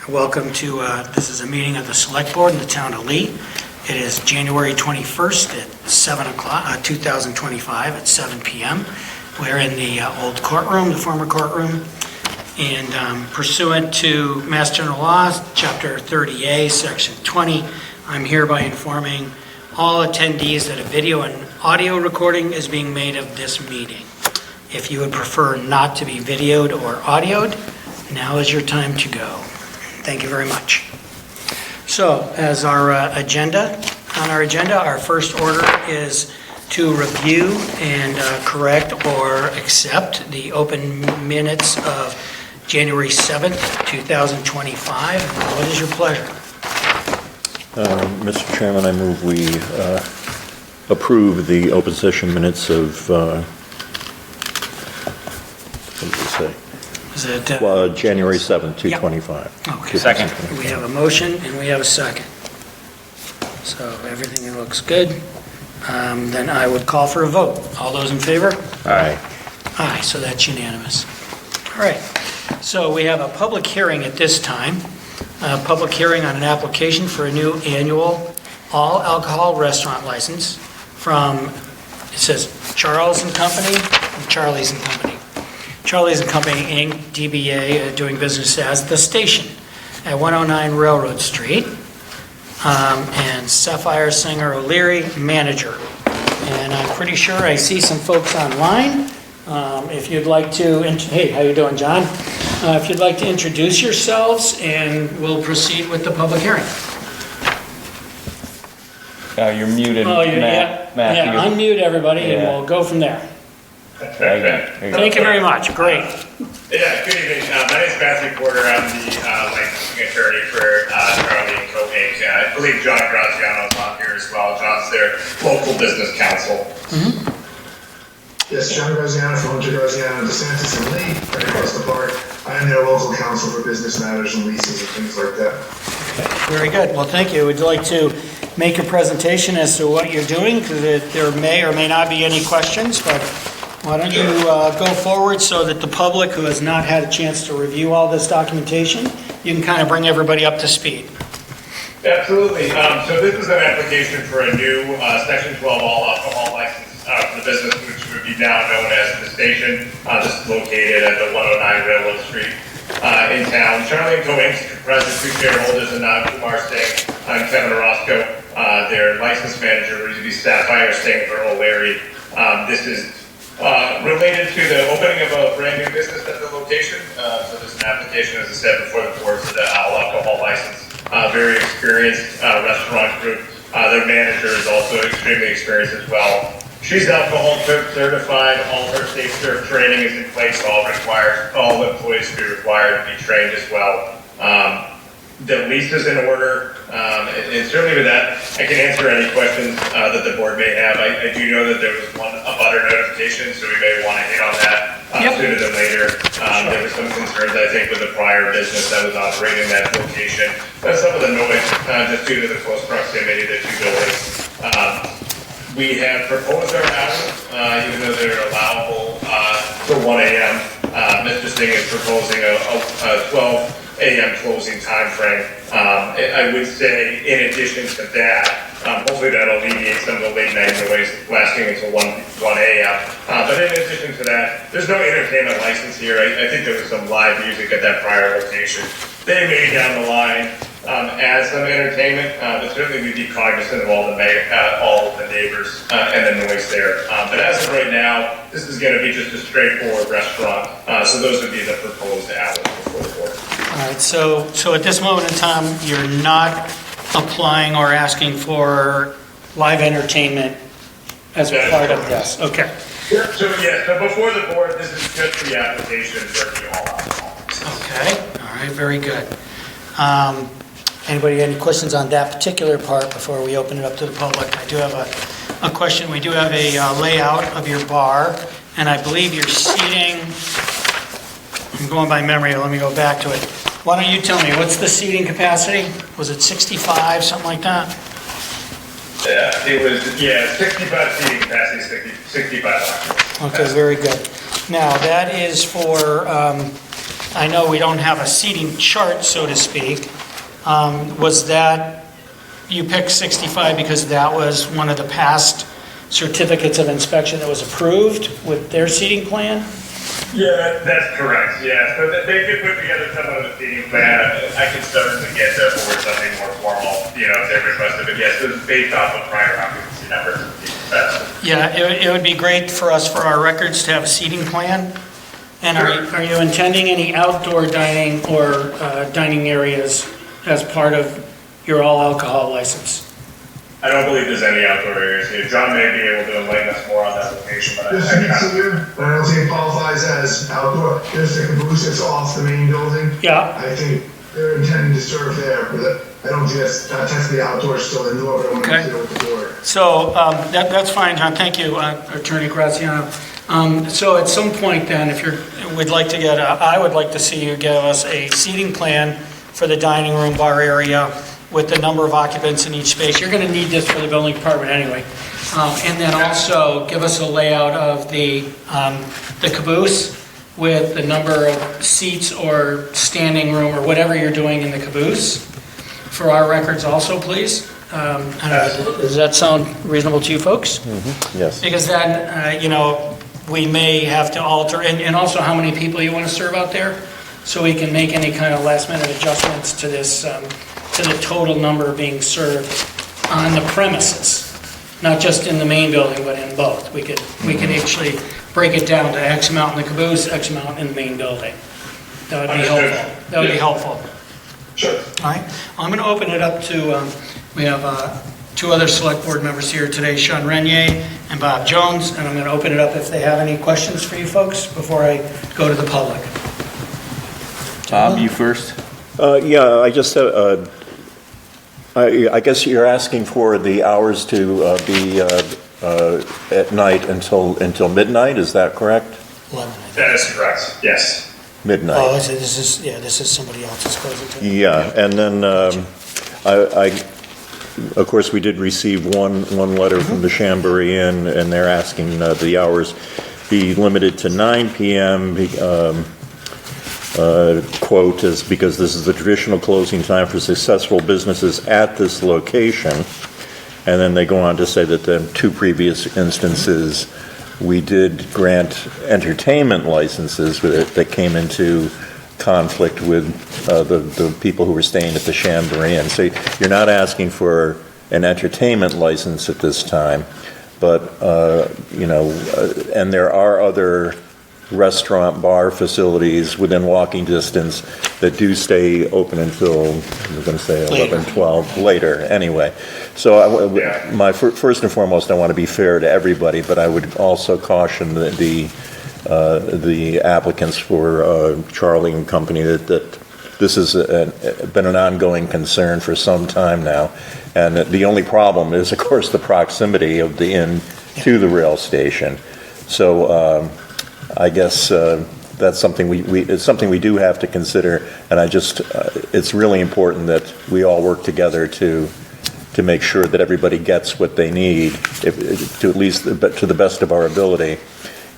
Welcome to, this is a meeting of the Selectboard in the town of Lee. It is January 21st at 7 o'clock, 2025 at 7 p.m. We're in the old courtroom, the former courtroom, and pursuant to Mass General Law, Chapter 30A, Section 20, I'm hereby informing all attendees that a video and audio recording is being made of this meeting. If you would prefer not to be videoed or audioed, now is your time to go. Thank you very much. So, as our agenda, our first order is to review and correct or accept the open minutes of January 7th, 2025. What is your pleasure? Mr. Chairman, I move we approve the open session minutes of, what did it say? Is it, January 7th, 2025. Okay. Second. We have a motion and we have a second. So everything looks good. Then I would call for a vote. All those in favor? Aye. Aye, so that's unanimous. All right. So we have a public hearing at this time. A public hearing on an application for a new annual all alcohol restaurant license from, it says Charles and Company, and Charlie's and Company. Charlie's and Company, Inc., DBA, doing business as The Station at 109 Railroad Street, and Sapphire Singer O'Leary, manager. And I'm pretty sure I see some folks online. If you'd like to, hey, how you doing, John? If you'd like to introduce yourselves, and we'll proceed with the public hearing. You're muted, Oh, Matthew. yeah, unmute everybody, and Yeah. we'll go from there. There you go. Thank you very much, great. Yeah, good evening. My name is Matthew Porter. I'm the licensing attorney for Charlie and Co. Inc. I believe John Graziano is on here as well. John's their local business counsel. Yes, John Graziano from Hunter Graziano, DeSantis and Lee, right across the park. I am their local counsel for business matters and leases and things like that. Very good, well, thank you. Would you like to make a presentation as to what you're doing? Because there may or may not be any questions, but why don't you go forward so that the public who has not had a chance to review all this documentation, you can kind of bring everybody up to speed. Absolutely. So this is an application for a new Section 12 all alcohol license for the business, which would be now known as The Station. This is located at the 109 Railroad Street in town. Charlie and Co. Inc. comprises two shareholders, and Kumar Singh and Kevin Orozco. Their license manager would be Sapphire Singer O'Leary. This is related to the opening of a brand new business at the location. So there's an application, as I said before the board, for the all alcohol license. Very experienced restaurant group. Their manager is also extremely experienced as well. She's alcohol certified. All her safe serve training is in place. All employees be required to be trained as well. The lease is in order, and certainly with that, I can answer any questions that the board may have. I do know that there was a butter notification, so we may want to hit on that sooner than later. There were some concerns, I think, with the prior business that was operating that location. But some of the noise, just due to the close proximity of the two buildings. We have proposed our hours, even though they're allowable for 1 a.m. Mr. Singh is proposing a 12 a.m. closing time frame. I would say, in addition to that, hopefully that'll alleviate some of the late night noise lasting until 1 a.m. But in addition to that, there's no entertainment license here. I think there was some live music at that prior location. They may down the line add some entertainment, but certainly we'd be cognizant of all the neighbors and the noise there. But as of right now, this is going to be just a straightforward restaurant. So those would be the proposed hours before the board. All right, so at this moment in time, you're not applying or asking for live entertainment as a part of this? Okay. So before the board, this is just the application for the all alcohol. Okay, all right, very good. Anybody have any questions on that particular part before we open it up to the public? I do have a question. We do have a layout of your bar, and I believe you're seating, I'm going by memory, let me go back to it. Why don't you tell me, what's the seating capacity? Was it 65, something like that? Yeah, it was, 65 seating capacity, 65. Okay, very good. Now, that is for I know we don't have a seating chart, so to speak. Was that, you picked 65 because that was one of the past certificates of inspection that was approved with their seating plan? Yeah, that's correct, yeah. So they did put together some of the seating plan. I can certainly get there for something more formal, if they requested, but yes, it was based off of prior occupancy numbers. Yeah, it would be great for us, for our records, to have a seating plan. And are you intending any outdoor dining or dining areas as part of your all alcohol license? I don't believe there's any outdoor areas here. John may be able to enlighten us more on that location, but Just to be clear, I don't think it qualifies as outdoor. There's the caboose that's off the main building. Yeah. I think they're intending to serve there, but I don't think that's technically outdoor, still indoor, but I want to Okay. consider with the board. So that's fine, John. Thank you, Attorney Graziano. So at some point then, if we'd like to I would like to see you give us a seating plan for the dining room bar area with the number of occupants in each space. You're going to need this for the building department anyway. And then also give us a layout of the caboose with the number of seats or standing room or whatever you're doing in the caboose for our records also, please. Does that sound reasonable to you folks? Yes. Because then, we may have to alter, and also how many people you want to serve out there, so we can make any kind of last minute adjustments to this, to the total number being served on the premises, not just in the main building, but in both. We could actually break it down to X amount in the caboose, X amount in the main building. That would be helpful. That would be helpful. Sure. All right, I'm going to open it up to, we have two other select board members here today, Sean Renier and Bob Jones, and I'm going to open it up if they have any questions for you folks before I go to the public. Bob, you first? Yeah, I just, I guess you're asking for the hours to be at night until midnight, is that correct? 11, I think. That is correct, yes. Midnight. Oh, this is somebody else's presentation. Yeah, and then of course, we did receive one letter from the Chambéry Inn, and they're asking the hours be limited to 9 p.m. Quote is because this is the traditional closing time for successful businesses at this location. And then they go on to say that the two previous instances, we did grant entertainment licenses that came into conflict with the people who were staying at the Chambéry Inn. So you're not asking for an entertainment license at this time, but, and there are other restaurant bar facilities within walking distance that do stay open until, I'm going to say 11, 12, later anyway. So my first and foremost, I want to be fair to everybody, but I would also caution the applicants for Charlie and Company that this has been an ongoing concern for some time now. And the only problem is, of course, the proximity of the inn to the rail station. So I guess that's something it's something we do have to consider, and it's really important that we all work together to make sure that everybody gets what they need, to at least to the best of our ability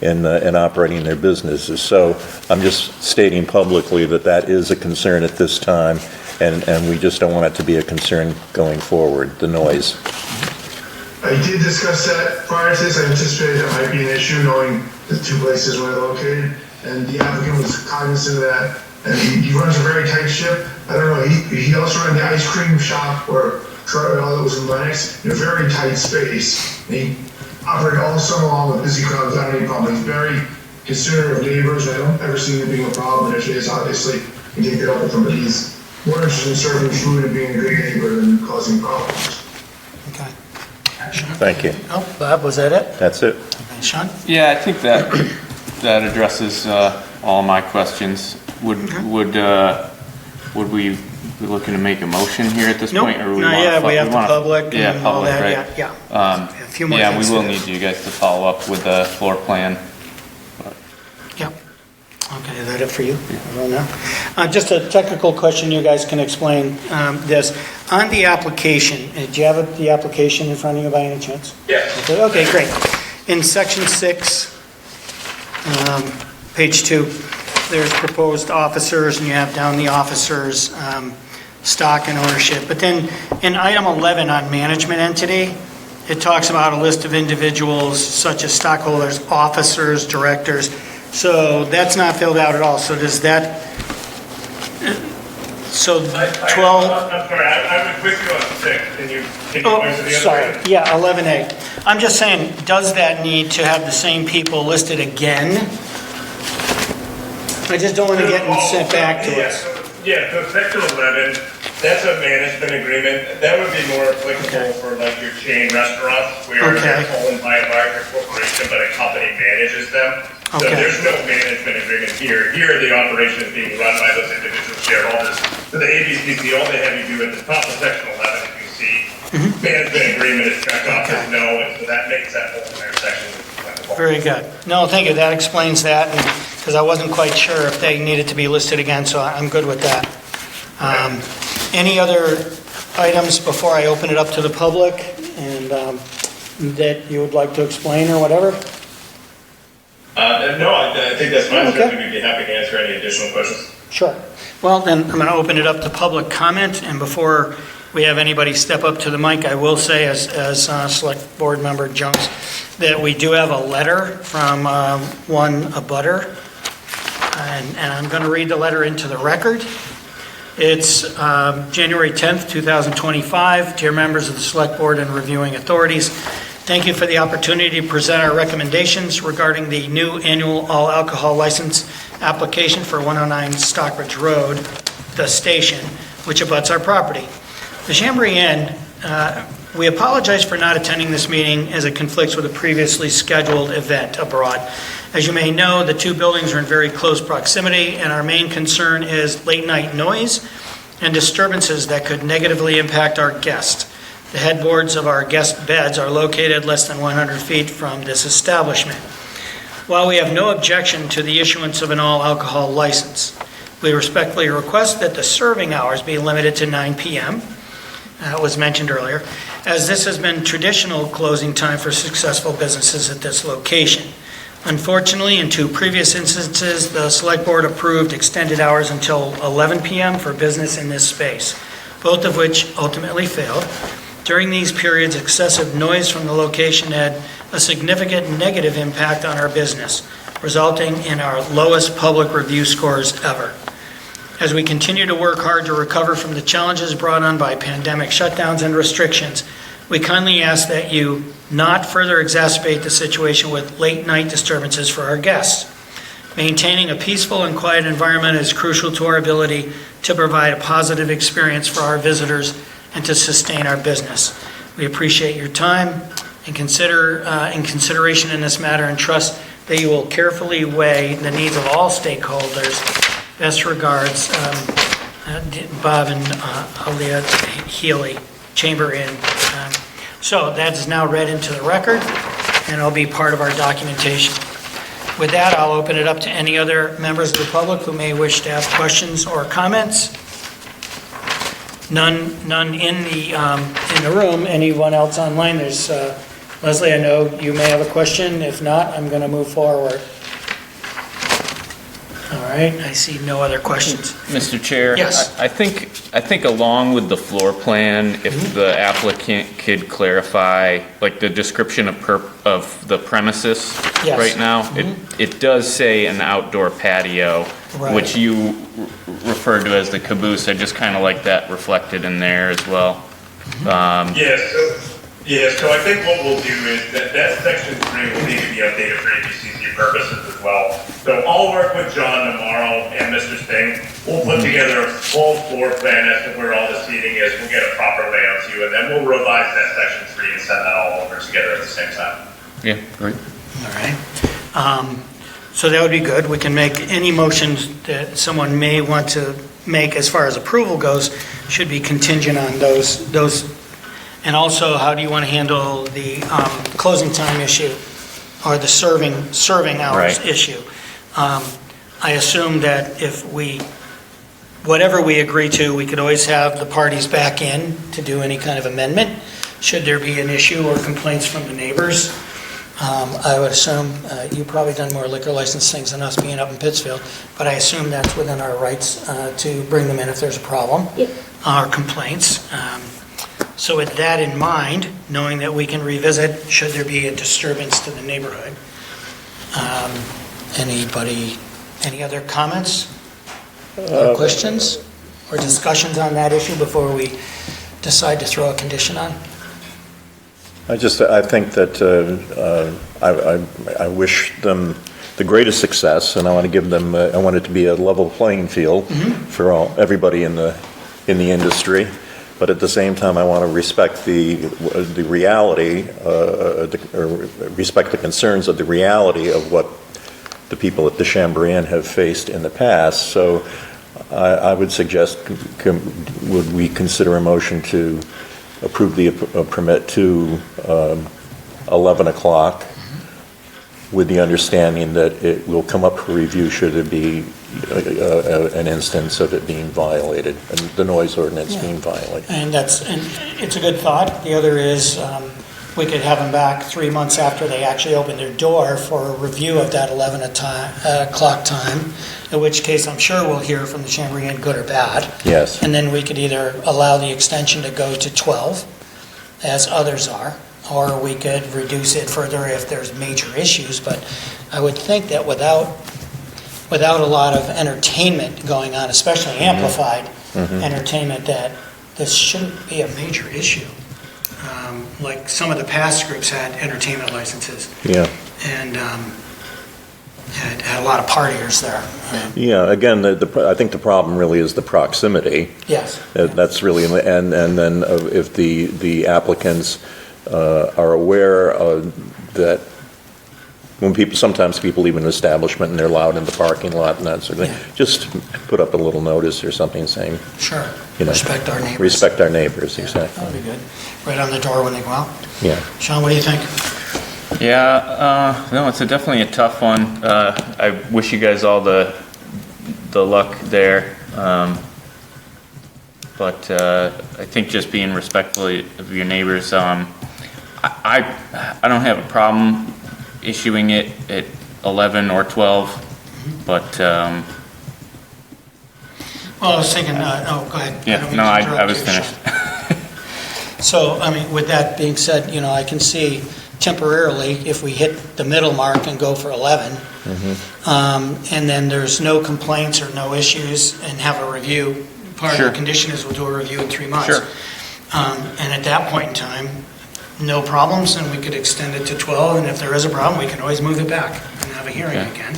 in operating their businesses. So I'm just stating publicly that is a concern at this time, and we just don't want it to be a concern going forward, the noise. I did discuss that prior to this. I anticipated that might be an issue knowing the two places where they're located, and the applicant was cognizant of that. And he runs a very tight ship. I don't know, he also ran the ice cream shop or all that was in Lennox in a very tight space. And he operated all summer long with busy crowds without any problem. He's very considerate of neighbors. I don't ever see him being a problem. If it is, obviously, you take it up with him, but he's more interested in serving food and being a good neighbor than causing problems. Okay. Thank you. Oh, Bob, was that it? That's it. Okay, Sean? Yeah, I think that addresses all my questions. Would we be looking to make a motion here at this Nope, point? Or not yet. We have the public Yeah, and all public, that. right? Yeah. A few more Yeah, things we will to do. need you guys to follow up with the floor plan. Yep. Okay, is that it for you? I don't know. Just a technical question, you guys can explain this. On the application, do you have the application in front of you by any chance? Yeah. Okay, great. In section 6, page 2, there's proposed officers, and you have down the officers' stock and ownership. But then in item 11 on management entity, it talks about a list of individuals such as stockholders, officers, directors. So that's not filled out at all. So does that, so 12, I'm sorry, I was with you on 6. Can you oh, point to the other sorry, item? yeah, 11A. I'm just saying, does that need to have the same people listed again? I just don't want to get sent back to us. Yeah, so section 11, that's a management agreement. That would be more applicable for like your chain restaurants where Okay. they're owned by a larger corporation, but a company manages them. So Okay. there's no management agreement here. Here, the operation is being run by those individual shareholders. So the ABCC, all they have you do at the top of section 11, if you see, management agreement is checked off as Mm-hmm. no, and so that makes that whole entire section applicable. Very good. No, thank you, that explains that, because I wasn't quite sure if they needed to be listed again, so I'm good with that. Any other items before I open it up to the public, and that you would like to explain or whatever? No, I think that's fine. Okay. Certainly, we'd be happy to answer any additional questions. Sure. Well, then, I'm going to open it up to public comment, and before we have anybody step up to the mic, I will say, as Select Board Member Jones, that we do have a letter from one abutter, and I'm going to read the letter into the record. It's January 10th, 2025. Dear members of the Select Board and reviewing authorities, thank you for the opportunity to present our recommendations regarding the new annual all-alcohol license application for 109 Stockbridge Road, the station, which abuts our property. The Chambéry Inn, we apologize for not attending this meeting as it conflicts with a previously scheduled event abroad. As you may know, the two buildings are in very close proximity, and our main concern is late-night noise and disturbances that could negatively impact our guests. The headboards of our guest beds are located less than 100 feet from this establishment. While we have no objection to the issuance of an all-alcohol license, we respectfully request that the serving hours be limited to 9 p.m., was mentioned earlier, as this has been traditional closing time for successful businesses at this location. Unfortunately, in two previous instances, the Select Board approved extended hours until 11 p.m. for business in this space, both of which ultimately failed. During these periods, excessive noise from the location had a significant negative impact on our business, resulting in our lowest public review scores ever. As we continue to work hard to recover from the challenges brought on by pandemic shutdowns and restrictions, we kindly ask that you not further exacerbate the situation with late-night disturbances for our guests. Maintaining a peaceful and quiet environment is crucial to our ability to provide a positive experience for our visitors and to sustain our business. We appreciate your time and consideration in this matter, and trust that you will carefully weigh the needs of all stakeholders. Best regards, Bob and Aaliyah Healy, Chamber Inn. So that is now read into the record, and it'll be part of our documentation. With that, I'll open it up to any other members of the public who may wish to ask questions or comments. None in the room. Anyone else online? There's Leslie, I know you may have a question. If not, I'm going to move forward. All right, I see no other questions. Mr. Chair? Yes. I think along with the floor plan, if the applicant could clarify, like the description of the premises Yes. right now, it does say an outdoor patio, Right. which you referred to as the caboose. I just kind of like that reflected in there as well. So I think what we'll do is that section 3 will need to be updated for ABCC purposes as well. So I'll work with John tomorrow and Mr. Singh. We'll put together a full floor plan as to where all the seating is. We'll get a proper layout to you, and then we'll revise that section 3 and send that all over together at the same time. Yeah, great. All right. So that would be good. We can make any motions that someone may want to make as far as approval goes, should be contingent on those. And also, how do you want to handle the closing time issue or the serving hours Right. issue? I assume that whatever we agree to, we could always have the parties back in to do any kind of amendment, should there be an issue or complaints from the neighbors. I would assume, you've probably done more liquor license things than us being up in Pittsfield, but I assume that's within our rights to bring them in if there's a problem. Yep. Or complaints. So with that in mind, knowing that we can revisit should there be a disturbance to the neighborhood. Any other comments or questions or discussions on that issue before we decide to throw a condition on? I think that I wish them the greatest success, and I want to give them, I want it to be a level playing field for everybody in the industry. But at the same time, I want to respect the reality, or respect the concerns of the reality of what the people at the Chambrian have faced in the past. So I would suggest, would we consider a motion to approve the permit to 11 o'clock with the understanding that it will come up for review should there be an instance of it being violated, and the noise ordinance being violated. And it's a good thought. The other is, we could have them back 3 months after they actually open their door for a review of that 11 o'clock time, in which case I'm sure we'll hear from the Chambrian, good or bad. Yes. And then we could either allow the extension to go to 12, as others are, or we could reduce it further if there's major issues. But I would think that without a lot of entertainment going on, especially amplified entertainment, that this shouldn't be a major issue. Like some of the past groups had entertainment licenses Yeah. and had a lot of partiers there. Yeah, again, I think the problem really is the proximity. Yes. That's really, and then if the applicants are aware that when sometimes people leave an establishment and they're loud in the parking lot and that sort of thing, just put up a little notice or something saying, Sure. you know, Respect our neighbors. respect our neighbors, Yeah, exactly. that'd be good. Right on the door when they go out. Yeah. Sean, what do you think? Yeah, no, it's definitely a tough one. I wish you guys all the luck there. But I think just being respectful of your neighbors, I don't have a problem issuing it at 11 or 12, but, Well, I was thinking, go ahead. I don't yeah, mean no, to I interrupt was you, finished. Sean. So, I mean, with that being said, I can see temporarily if we hit the middle mark and go for 11, and then there's no complaints or no issues and have a review. Part of Sure. the condition is we'll do a review in 3 months. Sure. And at that point in time, no problems, and we could extend it to 12, and if there is a problem, we can always move it back and have a hearing Okay. again.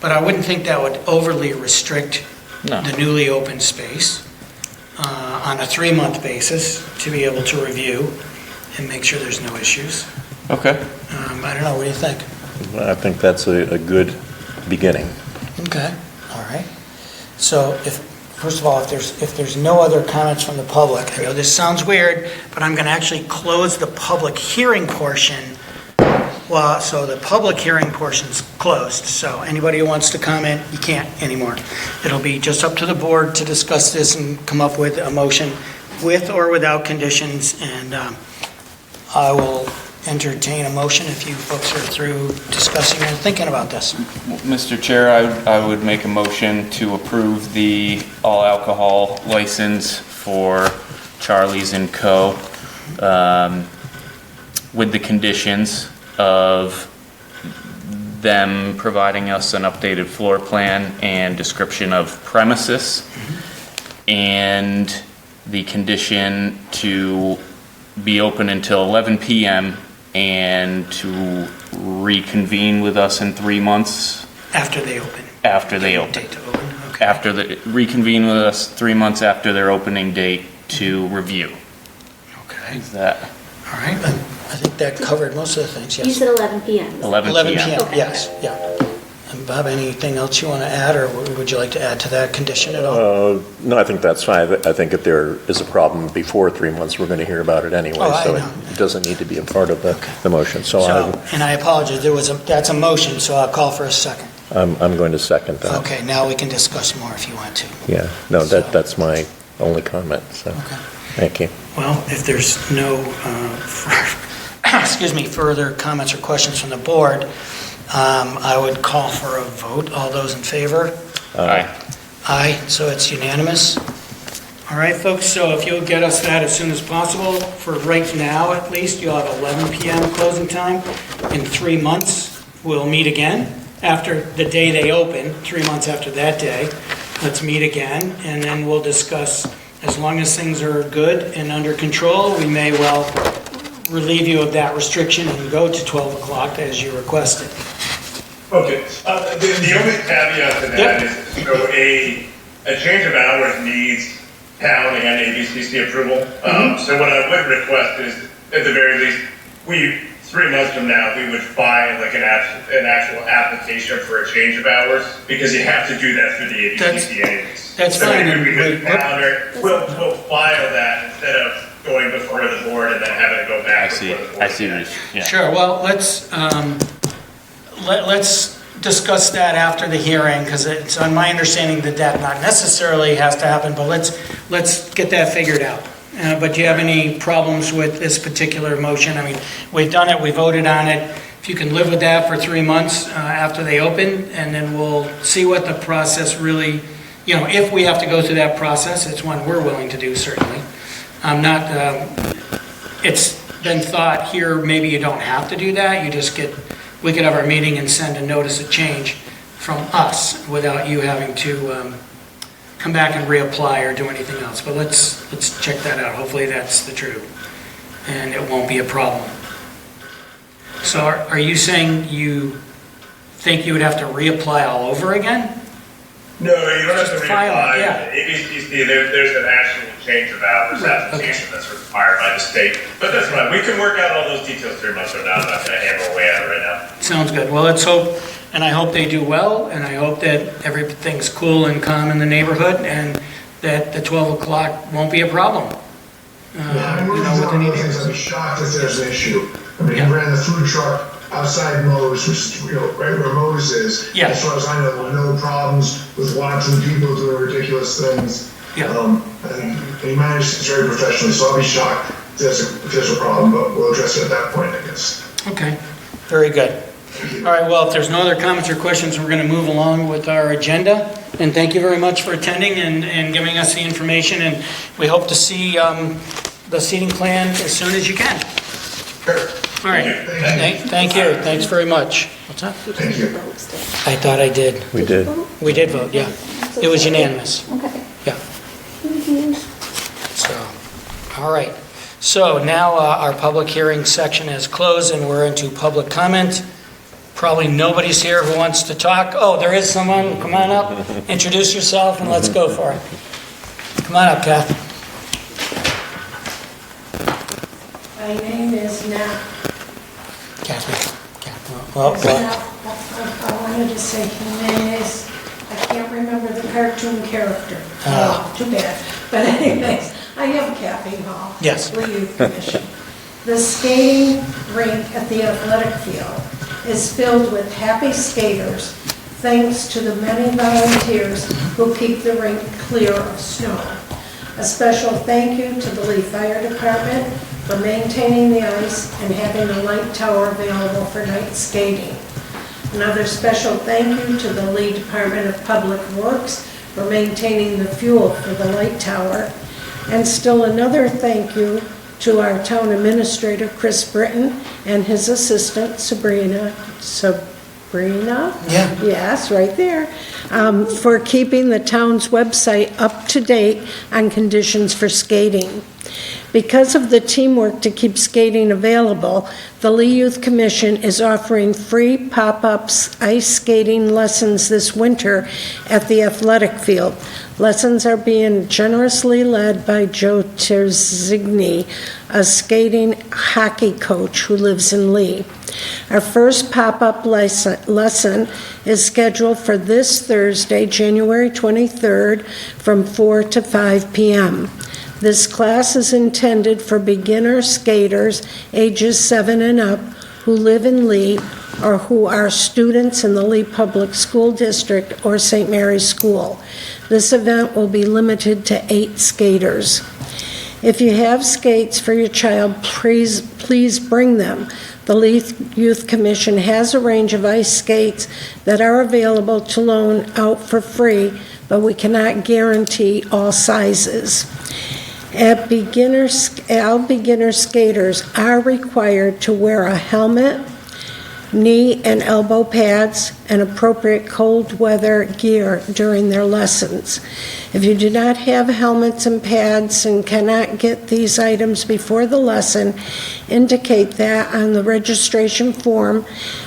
But I wouldn't think that would overly restrict No. the newly opened space on a 3-month basis to be able to review and make sure there's no issues. Okay. I don't know, what do you think? I think that's a good beginning. Okay, all right. So first of all, if there's no other comments from the public, I know this sounds weird, but I'm going to actually close the public hearing portion. Well, so the public hearing portion's closed, so anybody who wants to comment, you can't anymore. It'll be just up to the board to discuss this and come up with a motion with or without conditions, and I will entertain a motion if you folks are through discussing and thinking about this. Mr. Chair, I would make a motion to approve the all alcohol license for Charlie's & Co. With the conditions of them providing us an updated floor plan and description of premises, and the condition to be open until 11 p.m. and to reconvene with us in 3 months After they open. after they open. Date to open, okay. Reconvene with us 3 months after their opening date to review. Okay, Is that all right, then I think that covered most of the things, You yes. said 11 p.m. 11 11 p.m.? p.m., Okay. yes, yeah. And Bob, anything else you want to add, or would you like to add to that condition at all? No, I think that's fine. I think if there is a problem before 3 months, we're going to hear about it anyway. Oh, I So know. it doesn't need to be a part of the motion. So And I apologize, that's a motion, so I'll call for a second. I'm going to second that. Okay, now we can discuss more if you want to. Yeah, no, that's my only comment, so, Okay. thank you. Well, if there's no excuse me, further comments or questions from the board, I would call for a vote. All those in favor? Aye. Aye, so it's unanimous. All right, folks, so if you'll get us that as soon as possible, for right now at least, you'll have 11 PM closing time. In 3 months, we'll meet again after the day they open, 3 months after that day. Let's meet again, and then we'll discuss, as long as things are good and under control, we may well relieve you of that restriction and go to 12 o'clock as you requested. Okay, the only caveat to that is, so a change of hours needs town and ABCC approval. So what I would request is, at the very least, 3 months from now, we would file like an actual application for a change of hours, because you have to do that through the ABCC anyways. That's So fine. maybe we could calendar, we'll file that instead of going before the board and then having to go I back see, before the board. I see, yeah. Sure, well, let's discuss that after the hearing, because it's on my understanding that that not necessarily has to happen, but let's get that figured out. But do you have any problems with this particular motion? I mean, we've done it, we voted on it. If you can live with that for 3 months after they open, and then we'll see what the process really, if we have to go through that process, it's one we're willing to do, certainly. I'm not, it's been thought here, maybe you don't have to do that, we could have our meeting and send a notice of change from us without you having to come back and reapply or do anything else. But let's check that out. Hopefully that's the truth, and it won't be a problem. So are you saying you think you would have to reapply all over again? No, you don't have to Just file it, reapply. yeah. ABCC, there's an actual change of hours application that's required by the state. But that's fine, we can work out all those details 3 months from now. I'm not gonna hammer away at it right now. Sounds good. Well, let's hope, and I hope they do well, and I hope that everything's cool and calm in the neighborhood, and that the 12 o'clock won't be a problem. Yeah, I mean, one of those things, I'd be shocked if there's an issue. I mean, Yeah. he ran the food truck outside Moe's, which is, right where Moe's is. Yeah. As far as I know, there were no problems with watching people doing ridiculous things. Yeah. I think he managed things very professionally, so I'll be shocked if there's a problem, but we'll address it at that point, I guess. Okay, very good. All right, well, if there's no other comments or questions, we're going to move along with our agenda. And thank you very much for attending and giving us the information, and we hope to see the seating plan as soon as you can. Sure. All right, thank you, thanks very much. What's that? Thank you. I thought I did. We did. We did vote, yeah. It was unanimous, Okay. yeah. So, all right. So now our public hearing section is closed and we're into public comment. Probably nobody's here who wants to talk. Oh, there is someone. Come on up, introduce yourself, and let's go for it. Come on up, Kath. My name is Nat. Catherine. Well, I wanted to say Jimenez. I can't remember the cartoon character. Oh, too bad. But anyways, I am Kathy Hall. Yes. Lee Youth Commission. The skating rink at the athletic field is filled with happy skaters thanks to the many volunteers who keep the rink clear of snow. A special thank you to the Lee Fire Department for maintaining the ice and having a light tower available for night skating. Another special thank you to the Lee Department of Public Works for maintaining the fuel for the light tower. And still another thank you to our town administrator, Chris Britton, and his assistant, Sabrina? Yeah. Yes, right there, for keeping the town's website up to date on conditions for skating. Because of the teamwork to keep skating available, the Lee Youth Commission is offering free pop-ups ice skating lessons this winter at the athletic field. Lessons are being generously led by Joe Terzigny, a skating hockey coach who lives in Lee. Our first pop-up lesson is scheduled for this Thursday, January 23rd, from 4 to 5 p.m. This class is intended for beginner skaters ages 7 and up who live in Lee or who are students in the Lee Public School District or St. Mary's School. This event will be limited to 8 skaters. If you have skates for your child, please bring them. The Leith Youth Commission has a range of ice skates that are available to loan out for free, but we cannot guarantee all sizes. All beginner skaters are required to wear a helmet, knee and elbow pads, and appropriate cold weather gear during their lessons. If you do not have helmets and pads and cannot get these items before the lesson, indicate that on the registration form,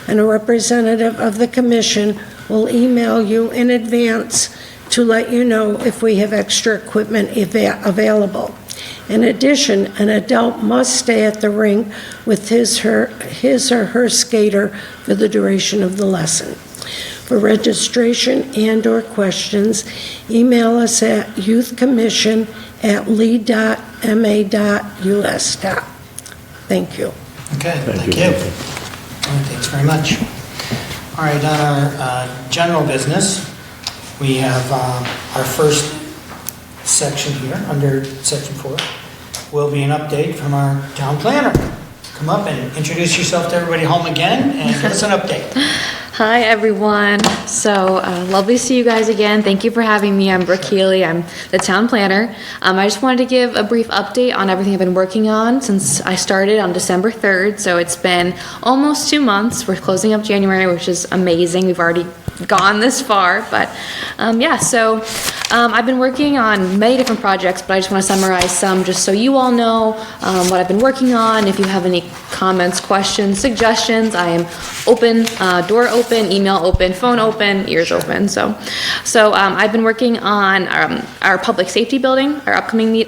and a representative of the commission will email you in advance to let you know if we have extra equipment available. In addition, an adult must stay at the rink with his or her skater for the duration of the lesson. For registration and/or questions, email us at youthcommission@lee.ma.us. Thank you. Okay, thank you. Thanks very much. All right, on our general business, we have our first section here, under section 4, will be an update from our town planner. Come up and introduce yourself to everybody home again and give us an update. Hi, everyone. So lovely to see you guys again. Thank you for having me. I'm Brooke Healy. I'm the town planner. I just wanted to give a brief update on everything I've been working on since I started on December 3rd. So it's been almost 2 months. We're closing up January, which is amazing. We've already gone this far, but yeah, so I've been working on many different projects, but I just want to summarize some just so you all know what I've been working on. If you have any comments, questions, suggestions, I am open, door open, email open, phone open, ears open. So I've been working on our public safety building, our upcoming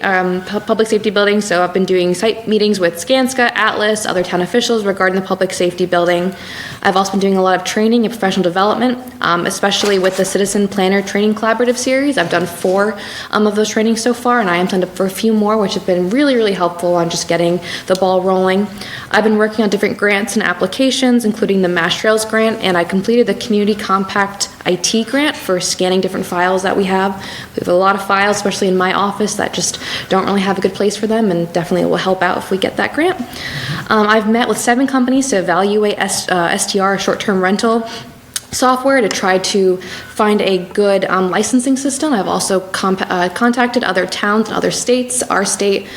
public safety building. So I've been doing site meetings with Skanska, Atlas, other town officials regarding the public safety building. I've also been doing a lot of training and professional development, especially with the Citizen Planner Training Collaborative Series. I've done 4 of those trainings so far, and I am signed up for a few more, which have been really, really helpful on just getting the ball rolling. I've been working on different grants and applications, including the Mass Trails grant, and I completed the Community Compact IT grant for scanning different files that we have. We have a lot of files, especially in my office, that just don't really have a good place for them, and definitely will help out if we get that grant. I've met with 7 companies to evaluate STR, short-term rental software, to try to find a good licensing system. I've also contacted other towns and other states, our state,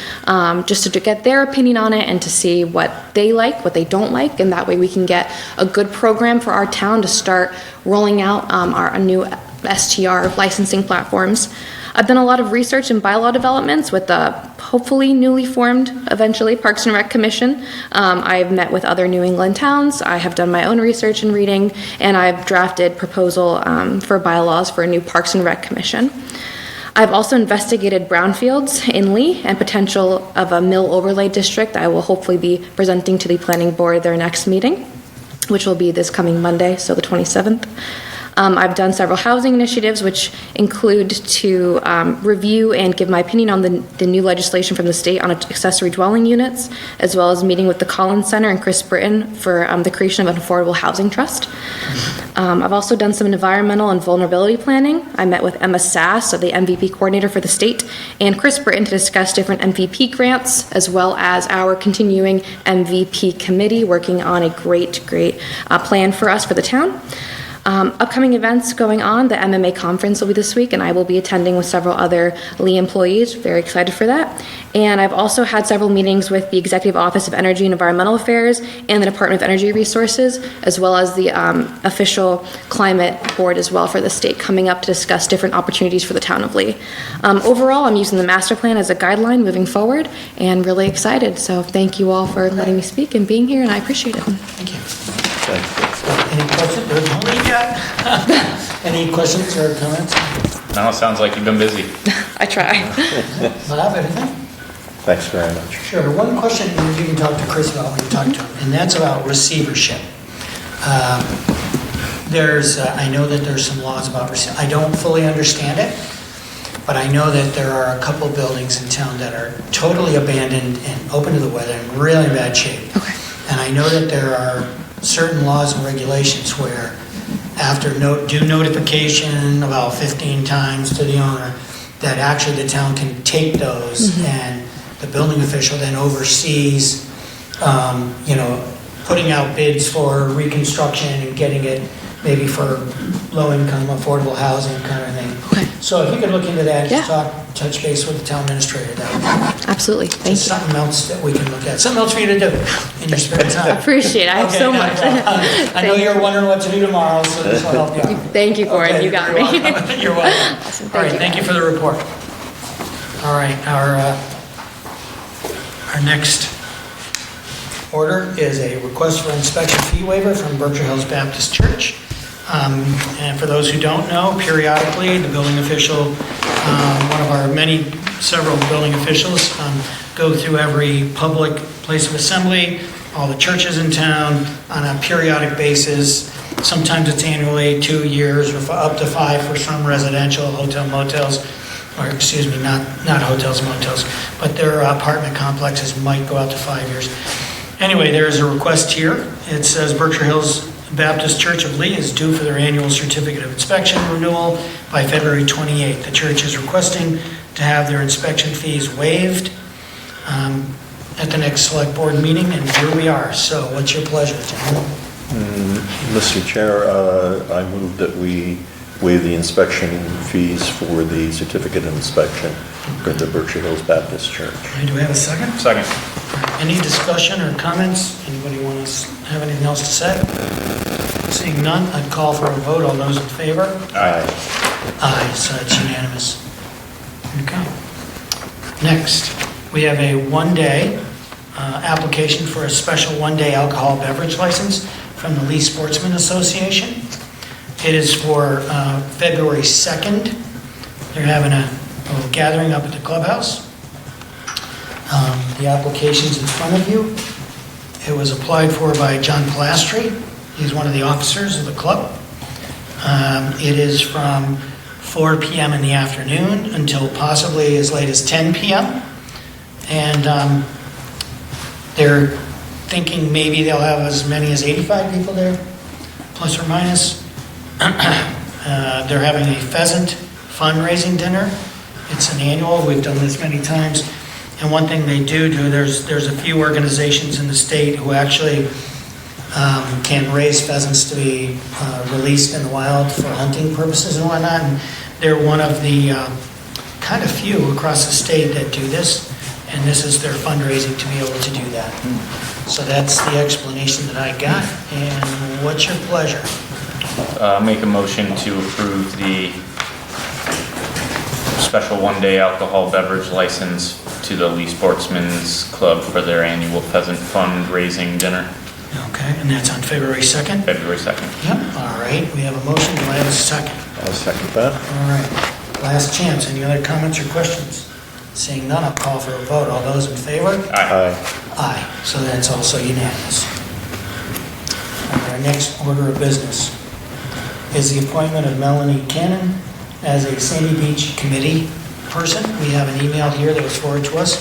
just to get their opinion on it and to see what they like, what they don't like, and that way we can get a good program for our town to start rolling out our new STR licensing platforms. I've done a lot of research and bylaw developments with the hopefully newly formed, eventually, Parks and Rec Commission. I've met with other New England towns. I have done my own research and reading, and I've drafted proposal for bylaws for a new Parks and Rec Commission. I've also investigated brownfields in Lee and potential of a mill overlay district. I will hopefully be presenting to the planning board their next meeting, which will be this coming Monday, so the 27th. I've done several housing initiatives, which include to review and give my opinion on the new legislation from the state on accessory dwelling units, as well as meeting with the Collins Center and Chris Britton for the creation of an affordable housing trust. I've also done some environmental and vulnerability planning. I met with Emma Sass, the MVP coordinator for the state, and Chris Britton to discuss different MVP grants, as well as our continuing MVP committee working on a great plan for us for the town. Upcoming events going on, the MMA conference will be this week, and I will be attending with several other Lee employees. Very excited for that. And I've also had several meetings with the Executive Office of Energy and Environmental Affairs and the Department of Energy Resources, as well as the official climate board as well for the state, coming up to discuss different opportunities for the town of Lee. Overall, I'm using the master plan as a guideline moving forward, and really excited. So thank you all for letting me speak and being here, and I appreciate it. Thank you. Any questions? Any questions or comments? No, it sounds like you've been busy. I try. Bob, anything? Thanks very much. Sure. One question you can talk to Chris about when you talk to him, and that's about receivership. I know that there's some laws about receivership. I don't fully understand it, but I know that there are a couple buildings in town that are totally abandoned and open to the weather in really bad shape. Okay. And I know that there are certain laws and regulations where after due notification about 15 times to the owner, that actually the town can take those and The building official then oversees, putting out bids for reconstruction and getting it maybe for low-income, affordable housing kind of thing. Okay. So if you could look into that, and just Yeah. touch base with the town administrator, that would be Absolutely, thank just you. something else that we can look at, something else for you to do in your spare time. Appreciate it, I have Okay, so no much. problem. I know Thank you're wondering what to do tomorrow, so this will help you out. Thank you, Corin, Okay, you got you're me. welcome. You're welcome. Awesome, All right, thank thank you. you for the report. All right, our next order is a request for inspection fee waiver from Berkshire Hills Baptist Church. And for those who don't know, periodically, the building official, one of our several building officials, go through every public place of assembly, all the churches in town on a periodic basis. Sometimes it's annually, 2 years, or up to 5 for some residential, hotel, motels, or excuse me, not hotels, motels, but their apartment complexes might go out to 5 years. Anyway, there is a request here. It says Berkshire Hills Baptist Church of Lee is due for their annual certificate of inspection renewal by February 28th. The church is requesting to have their inspection fees waived at the next select board meeting, and here we are. So what's your pleasure, gentlemen? Mr. Chair, I move that we waive the inspection fees for the certificate of inspection for the Berkshire Hills Baptist Church. Do we have a second? Second. Any discussion or comments? Anybody want to have anything else to say? Seeing none, I'd call for a vote. All those in favor? Aye. Aye, so it's unanimous. Okay. Next, we have a one-day application for a special one-day alcohol beverage license from the Lee Sportsman Association. It is for February 2nd. They're having a little gathering up at the clubhouse. The application's in front of you. It was applied for by John Plastry. He's one of the officers of the club. It is from 4 p.m. in the afternoon until possibly as late as 10 p.m. And they're thinking maybe they'll have as many as 85 people there, plus or minus. They're having a pheasant fundraising dinner. It's an annual, we've done this many times. And one thing they do, there's a few organizations in the state who actually can raise pheasants to be released in the wild for hunting purposes and whatnot. And they're one of the kind of few across the state that do this. And this is their fundraising to be able to do that. So that's the explanation that I got. And what's your pleasure? Make a motion to approve the special one-day alcohol beverage license to the Lee Sportsman's Club for their annual pheasant fundraising dinner, Okay, and that's on February 2nd? February 2nd. Yep, all right, we have a motion, do I have a second? I'll second that. All right, last chance, any other comments or questions? Seeing none, I'll call for a vote, all those in favor? Aye. Aye. Aye, so that's also unanimous. All right, our next order of business is the appointment of Melanie Cannon as a Sandy Beach Committee person. We have an email here that was forwarded to us.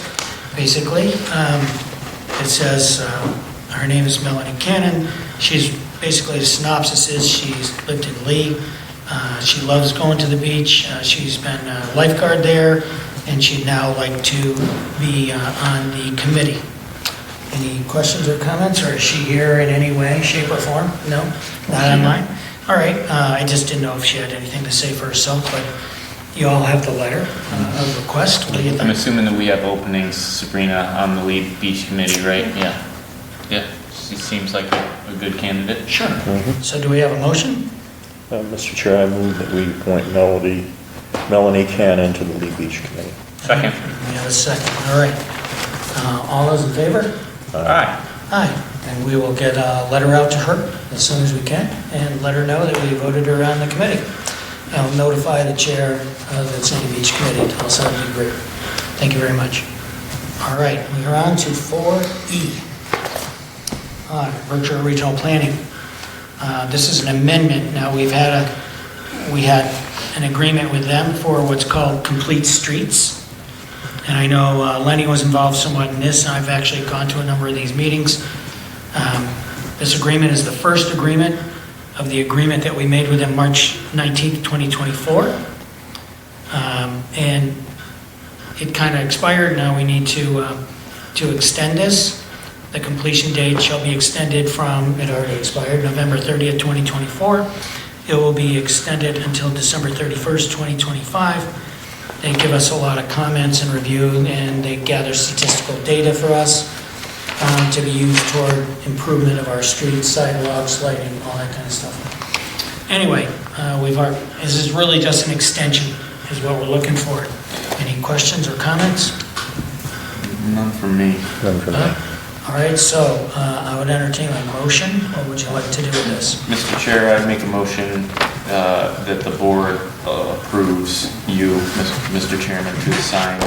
Basically, it says, her name is Melanie Cannon. She's, basically the synopsis is she's lived in Lee. She loves going to the beach. She's been a lifeguard there, and she'd now like to be on the committee. Any questions or comments, or is she here in any way, shape, or form? No? Not online? All right, I just didn't know if she had anything to say for herself, but you all have the letter of request. What do you I'm think? assuming that we have openings, Sabrina, on the lead beach committee, right? Yeah. Yeah, she seems like a good candidate. Sure. So do we have a motion? Mr. Chair, I move that we appoint Melanie Cannon to the Lee Beach Committee. Second. We have a second, all right. All those in favor? Aye. Aye, and we will get a letter out to her as soon as we can and let her know that we voted her on the committee. I'll notify the chair of the Sandy Beach Committee to also be great. Thank you very much. All right, we are on to 4E. Berkshire Regional Planning. This is an amendment. Now, we had an agreement with them for what's called Complete Streets. And I know Lenny was involved somewhat in this, and I've actually gone to a number of these meetings. This agreement is the first agreement of the agreement that we made with them March 19th, 2024. And it kind of expired, now we need to extend this. The completion date shall be extended from, it already expired, November 30th, 2024. It will be extended until December 31st, 2025. They give us a lot of comments and review, and they gather statistical data for us to be used toward improvement of our streets, sidewalks, lighting, all that kind of stuff. Anyway, this is really just an extension, is what we're looking for. Any questions or comments? None from me. None from me. All right, so I would entertain a motion. What would you like to do with this? Mr. Chair, I'd make a motion that the board approves you, Mr. Chairman, to sign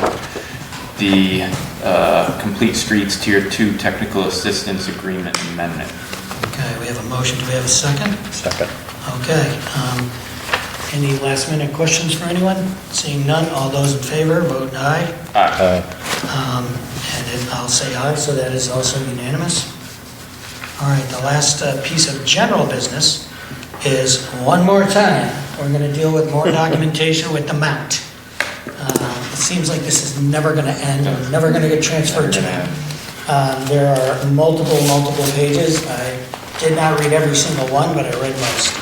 the Complete Streets Tier 2 Technical Assistance Agreement Amendment. Okay, we have a motion. Do we have a second? Second. Okay. Any last minute questions for anyone? Seeing none, all those in favor, vote aye. Aye. And then I'll say aye, so that is also unanimous. All right, the last piece of general business is, one more time, we're going to deal with more documentation with the mount. It seems like this is never going to end, or never going to get transferred to me. There are multiple pages. I did not read every single one, but I read most.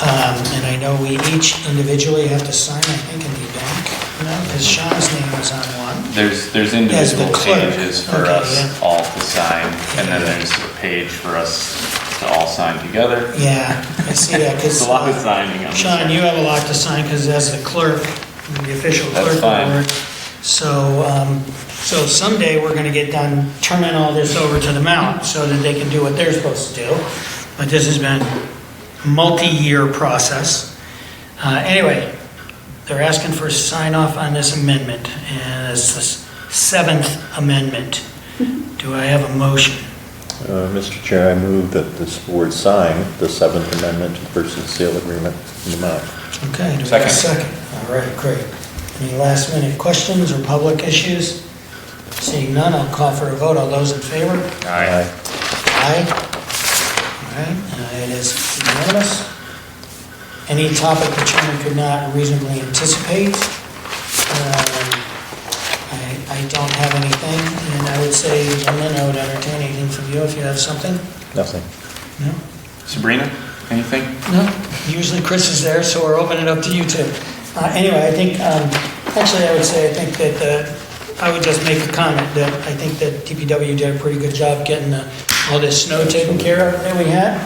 And I know we each individually have to sign, I think, in the back, because Sean's name was on one. There's As the individual clerk. pages for Okay, us yeah. all to sign, and then there's a page for us to all sign together. Yeah, I see that, because It's a lot of signing. I'm Sean, sorry. you have a lot to sign, because as the clerk, the official That's clerk of fine. the board. So someday we're gonna get done turning all this over to the mount, so that they can do what they're supposed to do. But this has been a multi-year process. Anyway, they're asking for a sign off on this amendment, and it's the 7th amendment. Do I have a motion? Mr. Chair, I move that this board sign the 7th Amendment to the Purchase and Sale Agreement in the amount. Okay, do we have a Second. second? All right, great. Any last minute questions or public issues? Seeing none, I'll call for a vote. All those in favor? Aye. Aye. All right, it is unanimous. Any topic the chairman could not reasonably anticipate? I don't have anything, and I would say, gentlemen, I would entertain anything from you if you have something. Nothing. No? Sabrina, anything? No, usually Chris is there, so we're opening it up to you too. Anyway, I think, actually, I would say, I think that, I would just make a comment that I think that DPW did a pretty good job getting all this snow taken care of that we had.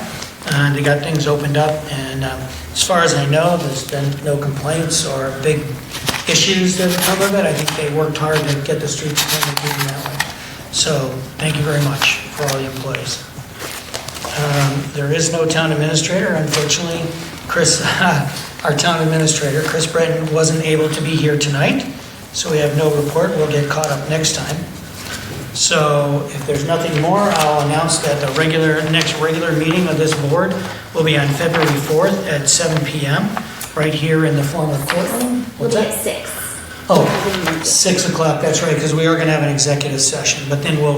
They got things opened up, and as far as I know, there's been no complaints or big issues that have come of it. I think they worked hard to get the streets clean and keep them that way. So, thank you very much for all the employees. There is no town administrator, unfortunately. Chris, our town administrator, Chris Breton, wasn't able to be here tonight, so we have no report. We'll get caught up next time. So if there's nothing more, I'll announce that the next regular meeting of this board will be on February 4th at 7 p.m., right here in the former courtroom. We'll What's be that? at 6. Oh, 6 o'clock, that's right, because we are going to have an executive session, but then we'll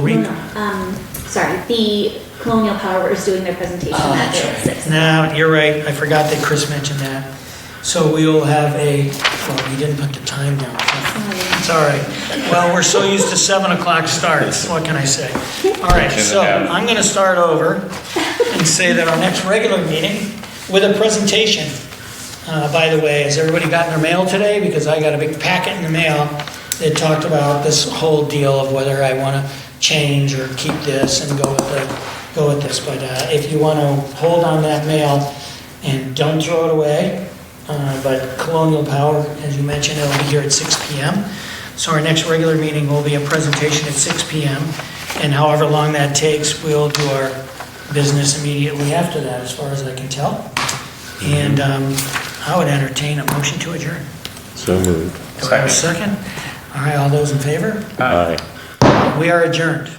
Sorry, the Colonial Power is doing their presentation that day at 6. No, you're right, I forgot that Chris mentioned that. So we will have well, we didn't put the time down. It's all right. Well, we're so used to 7 o'clock starts, what can I say? All right, so I'm going to start over and say that our next regular meeting with a presentation. By the way, has everybody gotten their mail today? Because I got a big packet in the mail that talked about this whole deal of whether I want to change or keep this and go with this. But if you want to hold on that mail and don't throw it away, but Colonial Power, as you mentioned, it'll be here at 6 p.m. So our next regular meeting will be a presentation at 6 p.m. And however long that takes, we'll do our business immediately after that, as far as I can tell. And I would entertain a motion to adjourn. So moved. Do I have a second? All right, all those in favor? Aye. We are adjourned.